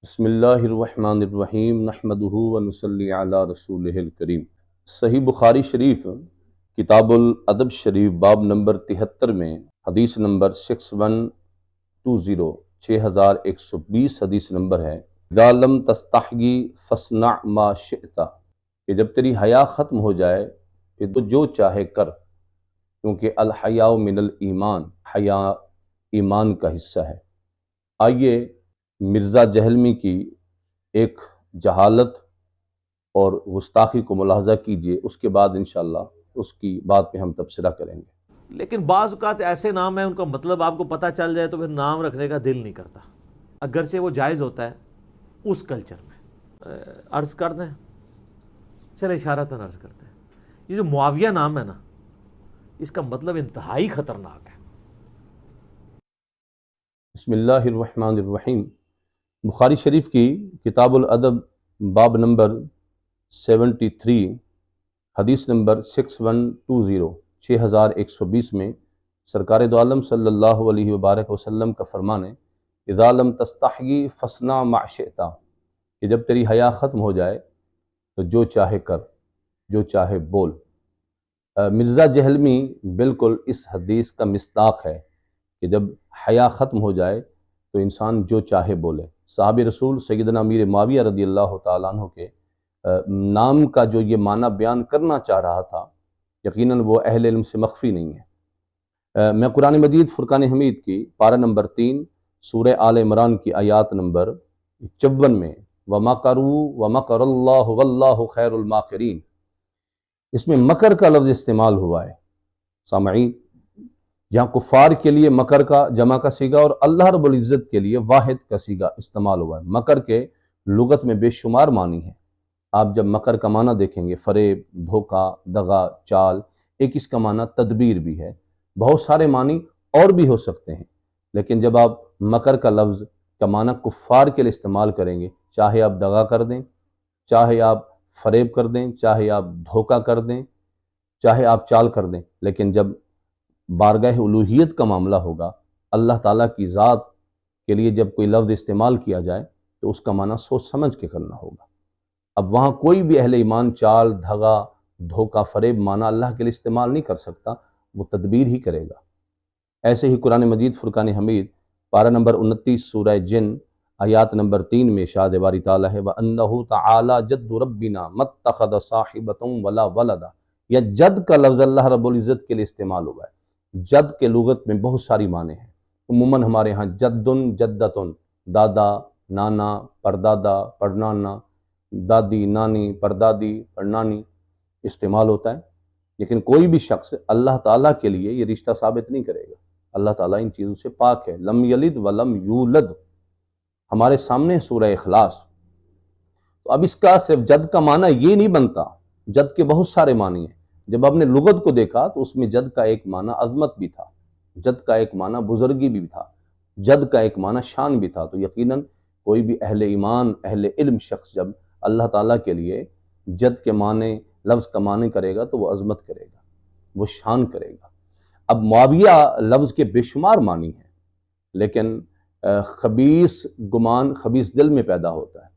بسم اللہ الرحمن الرحیم نحمدہ ونصلی علی رسولہ الکریم۔ صحیح بخاری شریف کتاب الادب شریف باب نمبر 73 میں حدیث نمبر 6120 حدیث نمبر ہے، اذا لم تستحی فاصنع ما شئت، کہ جب تیری حیا ختم ہو جائے پھر تو جو چاہے کر، کیونکہ الحیاء من الایمان، حیا ایمان کا حصہ ہے۔ آئیے مرزا جہلمی کی ایک جہالت اور گستاخی کو ملاحظہ کیجئے، اس کے بعد انشاءاللہ اس کی بات پہ ہم تبصرہ کریں گے۔ لیکن بعض اوقات ایسے نام ہیں ان کا مطلب آپ کو پتہ چل جائے تو پھر نام رکھنے کا دل نہیں کرتا، اگرچہ وہ جائز ہوتا ہے اس کلچر میں۔ عرض کر دیں، چلے اشارتاً عرض کرتے ہیں، یہ جو معاویہ نام ہے نا، اس کا مطلب انتہائی خطرناک ہے۔ بسم اللہ الرحمن الرحیم۔ بخاری شریف کی کتاب الادب باب نمبر 73 حدیث نمبر 6120 میں سرکار دو عالم صلی اللہ علیہ وبارک وسلم کا فرمان ہے، اذا لم تستحی فاصنع ما شئت، کہ جب تیری حیا ختم ہو جائے تو جو چاہے کر، جو چاہے بول۔ مرزا جہلمی بالکل اس حدیث کا مصداق ہے کہ جب حیا ختم ہو جائے تو انسان جو چاہے بولے۔ صحابہ رسول سیدنا امیر معاویہ رضی اللہ تعالیٰ عنہ کے نام کا جو یہ معنی بیان کرنا چاہ رہا تھا، یقیناً وہ اہل علم سے مخفی نہیں ہے۔ میں قرآن مجید فرقان حمید کی پارہ نمبر 3 سورہ آل عمران کی آیات نمبر 54 میں وَمَكَرُوا وَمَكَرَ اللَّهُ وَاللَّهُ خَيْرُ الْمَاكِرِينَ، اس میں مکر کا لفظ استعمال ہوا ہے۔ سامعین، یہاں کفار کے لیے مکر کا جمع کا صیغہ اور اللہ رب العزت کے لیے واحد کا صیغہ استعمال ہوا ہے۔ مکر کے لغت میں بے شمار معنی ہیں۔ آپ جب مکر کا معنی دیکھیں گے، فریب، دھوکہ، دغا، چال، ایک اس کا معنی تدبیر بھی ہے، بہت سارے معنی اور بھی ہو سکتے ہیں، لیکن جب آپ مکر کا لفظ کا معنی کفار کے لیے استعمال کریں گے، چاہے آپ دغا کر دیں، چاہے آپ فریب کر دیں، چاہے آپ دھوکہ کر دیں، چاہے آپ چال کر دیں، لیکن جب بارگاہ الوہیت کا معاملہ ہوگا، اللہ تعالیٰ کی ذات کے لیے جب کوئی لفظ استعمال کیا جائے تو اس کا معنی سوچ سمجھ کے کرنا ہوگا۔ اب وہاں کوئی بھی اہل ایمان چال، دھگا، دھوکہ، فریب معنی اللہ کے لیے استعمال نہیں کر سکتا، وہ تدبیر ہی کرے گا۔ ایسے ہی قرآن مجید فرقان حمید پارہ نمبر 29 سورہ جن آیات نمبر 3 میں ارشاد باری تعالیٰ ہے وَأَنَّهُ تَعَالَى جَدُّ رَبِّنَا مَا اتَّخَذَ صَاحِبَةً وَلَا وَلَدًا، یا جد کا لفظ اللہ رب العزت کے لیے استعمال ہوا ہے۔ جد کے لغت میں بہت ساری معنی ہیں، عموماً ہمارے ہاں جدن، جدتن، دادا، نانا، پردادا، پڑنانا، دادی، نانی، پردادی، پڑنانی استعمال ہوتا ہے، لیکن کوئی بھی شخص اللہ تعالیٰ کے لیے یہ رشتہ ثابت نہیں کرے گا۔ اللہ تعالیٰ ان چیزوں سے پاک ہے۔ لم یلد ولم یولد ہمارے سامنے سورہ اخلاص۔ تو اب اس کا صرف جد کا معنی یہ نہیں بنتا، جد کے بہت سارے معنی ہیں۔ جب آپ نے لغت کو دیکھا تو اس میں جد کا ایک معنی عظمت بھی تھا، جد کا ایک معنی بزرگی بھی تھا، جد کا ایک معنی شان بھی تھا۔ تو یقیناً کوئی بھی اہل ایمان، اہل علم شخص جب اللہ تعالیٰ کے لیے جد کے معنی، لفظ کا معنی کرے گا تو وہ عظمت کرے گا، وہ شان کرے گا۔ اب معاویہ لفظ کے بے شمار معنی ہیں، لیکن خبیث گمان خبیث دل میں پیدا ہوتا ہے،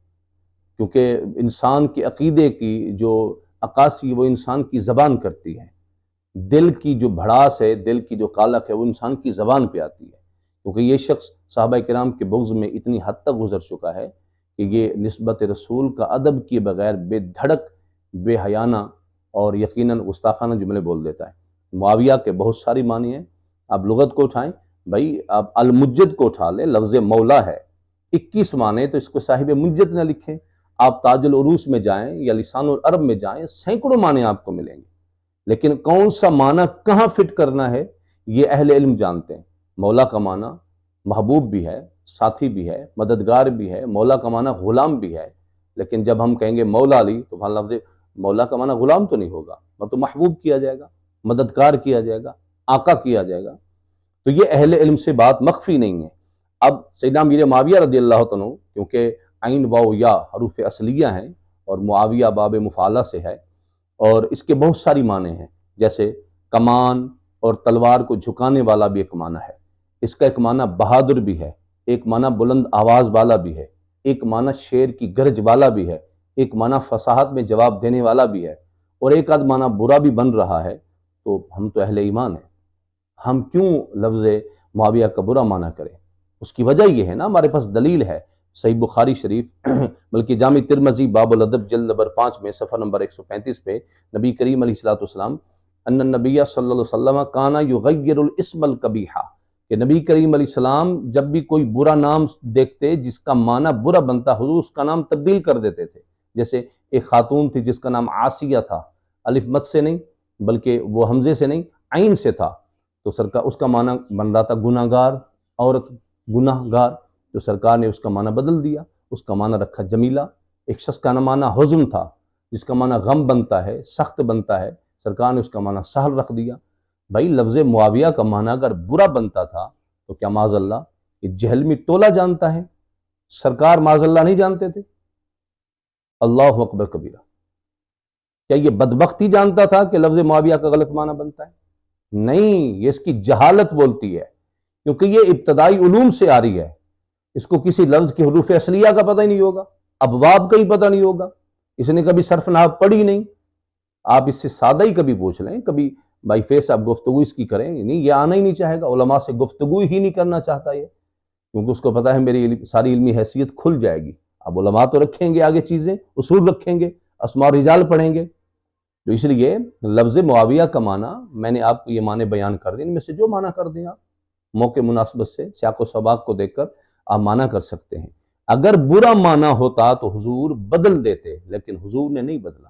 کیونکہ انسان کے عقیدے کی جو عکاسی وہ انسان کی زبان کرتی ہے، دل کی جو بھڑاس ہے، دل کی جو کالک ہے، وہ انسان کی زبان پہ آتی ہے، کیونکہ یہ شخص صحابہ کرام کے بغض میں اتنی حد تک گزر چکا ہے کہ یہ نسبت رسول کا ادب کیے بغیر بے دھڑک، بے حیانہ اور یقیناً گستاخانہ جملے بول دیتا ہے۔ معاویہ کے بہت ساری معنی ہیں، آپ لغت کو اٹھائیں، بھائی آپ المجد کو اٹھا لیں، لفظ مولا ہے، 21 معنی، تو اس کو صاحب مجد نہ لکھیں۔ آپ تاج العروس میں جائیں یا لسان العرب میں جائیں، سینکڑوں معنی آپ کو ملیں گے، لیکن کون سا معنی کہاں فٹ کرنا ہے یہ اہل علم جانتے ہیں۔ مولا کا معنی محبوب بھی ہے، ساتھی بھی ہے، مددگار بھی ہے، مولا کا معنی غلام بھی ہے، لیکن جب ہم کہیں گے مولا علی تو وہاں لفظ مولا کا معنی غلام تو نہیں ہوگا، وہ تو محبوب کیا جائے گا، مددگار کیا جائے گا، آقا کیا جائے گا۔ تو یہ اہل علم سے بات مخفی نہیں ہے۔ اب سیدنا امیر معاویہ رضی اللہ عنہ، کیونکہ عین واو یا حروف اصلیہ ہیں اور معاویہ باب مفعلہ سے ہے، اور اس کے بہت ساری معنی ہیں، جیسے کمان اور تلوار کو جھکانے والا بھی ایک معنی ہے، اس کا ایک معنی بہادر بھی ہے، ایک معنی بلند آواز والا بھی ہے، ایک معنی شیر کی گرج والا بھی ہے، ایک معنی فصاحت میں جواب دینے والا بھی ہے، اور ایک آدھ معنی برا بھی بن رہا ہے، تو ہم تو اہل ایمان ہیں، ہم کیوں لفظ معاویہ کا برا معنی کریں؟ اس کی وجہ یہ ہے نا، ہمارے پاس دلیل ہے، صحیح بخاری شریف بلکہ جامع ترمذی باب الادب جلد نمبر 5 میں صفحہ نمبر 135 پہ نبی کریم علیہ الصلوۃ والسلام ان النبی صلی اللہ علیہ وسلم کانا یغیر الاسم القبیحہ، کہ نبی کریم علیہ السلام جب بھی کوئی برا نام دیکھتے جس کا معنی برا بنتا، حضور اس کا نام تبدیل کر دیتے تھے۔ جیسے ایک خاتون تھی جس کا نام عاصیہ تھا، الف مد سے نہیں بلکہ وہ حمزے سے نہیں عین سے تھا، تو سرکار اس کا معنی بن رہا تھا گناہ گار، عورت گناہ گار، تو سرکار نے اس کا معنی بدل دیا، اس کا معنی رکھا جمیلہ۔ ایک شخص کا معنی حزن تھا جس کا معنی غم بنتا ہے، سخت بنتا ہے، سرکار نے اس کا معنی سہل رکھ دیا۔ بھائی لفظ معاویہ کا معنی اگر برا بنتا تھا تو کیا معاذ اللہ یہ جہلمی ٹولہ جانتا ہے؟ سرکار معاذ اللہ نہیں جانتے تھے؟ اللہ اکبر کبیرہ، کیا یہ بدبختی جانتا تھا کہ لفظ معاویہ کا غلط معنی بنتا ہے؟ نہیں، یہ اس کی جہالت بولتی ہے، کیونکہ یہ ابتدائی علوم سے آ رہی ہے، اس کو کسی لفظ کے حروف اصلیہ کا پتہ ہی نہیں ہوگا، ابواب کا ہی پتہ نہیں ہوگا، اس نے کبھی صرف نحو پڑھی نہیں۔ آپ اس سے سادہ ہی کبھی پوچھ لیں، کبھی بائی فیس آپ گفتگو اس کی کریں، نہیں یہ آنا ہی نہیں چاہے گا، علماء سے گفتگو ہی نہیں کرنا چاہتا یہ، کیونکہ اس کو پتہ ہے میری ساری علمی حیثیت کھل جائے گی۔ اب علماء تو رکھیں گے آگے چیزیں، اصول رکھیں گے، اسماء و رجال پڑھیں گے، تو اس لیے لفظ معاویہ کا معنی میں نے آپ کو یہ معنی بیان کر دیں، ان میں سے جو معنی کر دیں آپ موقع مناسبت سے سیاق و سباق کو دیکھ کر آپ معنی کر سکتے ہیں۔ اگر برا معنی ہوتا تو حضور بدل دیتے، لیکن حضور نے نہیں بدلا۔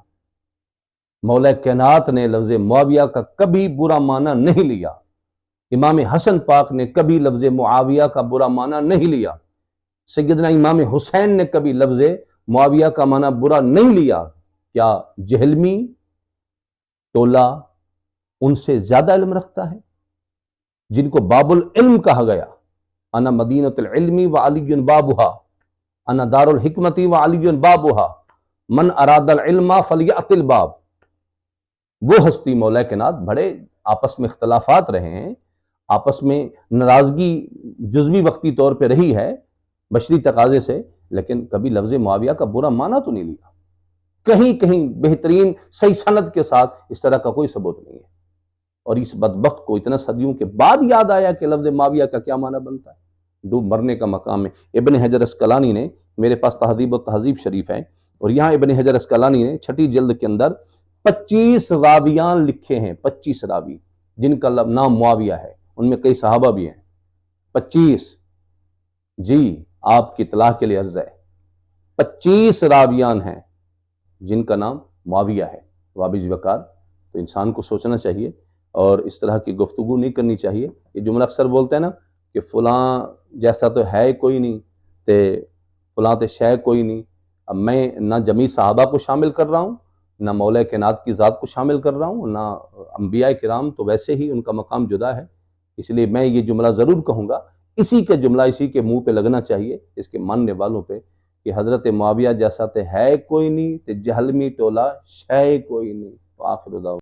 مولا کائنات نے لفظ معاویہ کا کبھی برا معنی نہیں لیا، امام حسن پاک نے کبھی لفظ معاویہ کا برا معنی نہیں لیا، سیدنا امام حسین نے کبھی لفظ معاویہ کا معنی برا نہیں لیا۔ کیا جہلمی ٹولہ ان سے زیادہ علم رکھتا ہے؟ جن کو باب العلم کہا گیا، انا مدینۃ العلم وعلی بابھا، انا دار الحکمت وعلی بابھا، من اراد العلم فلیأت الباب۔ وہ ہستی مولا کائنات، بڑے آپس میں اختلافات رہے ہیں، آپس میں ناراضگی جزوی وقتی طور پہ رہی ہے بشری تقاضے سے، لیکن کبھی لفظ معاویہ کا برا معنی تو نہیں لیا۔ کہیں کہیں بہترین صحیح سند کے ساتھ اس طرح کا کوئی ثبوت نہیں ہے، اور اس بدبخت کو اتنا صدیوں کے بعد یاد آیا کہ لفظ معاویہ کا کیا معنی بنتا ہے۔ ڈوب مرنے کا مقام ہے۔ ابن حجر اسقلانی نے، میرے پاس تہذیب و تہذیب شریف ہے، اور یہاں ابن حجر اسقلانی نے 6 جلد کے اندر 25 راویان لکھے ہیں، 25 راوی جن کا نام معاویہ ہے، ان میں کئی صحابہ بھی ہیں، 25۔ جی آپ کی اطلاع کے لیے عرض ہے، 25 راویان ہیں جن کا نام معاویہ ہے۔ وابج وقار، تو انسان کو سوچنا چاہیے اور اس طرح کی گفتگو نہیں کرنی چاہیے۔ یہ جملہ اکثر بولتے ہیں نا کہ فلاں جیسا تو ہے کوئی نہیں، تے فلاں تے شے کوئی نہیں۔ اب میں نہ جمیع صحابہ کو شامل کر رہا ہوں، نہ مولا کائنات کی ذات کو شامل کر رہا ہوں، نہ انبیاء کرام، تو ویسے ہی ان کا مقام جدا ہے، اس لیے میں یہ جملہ ضرور کہوں گا، اسی کا جملہ اسی کے منہ پہ لگنا چاہیے، اس کے ماننے والوں پہ، کہ حضرت معاویہ جیسا تے ہے کوئی نہیں، تے جہلمی ٹولہ شے کوئی نہیں۔ آخر دعوانا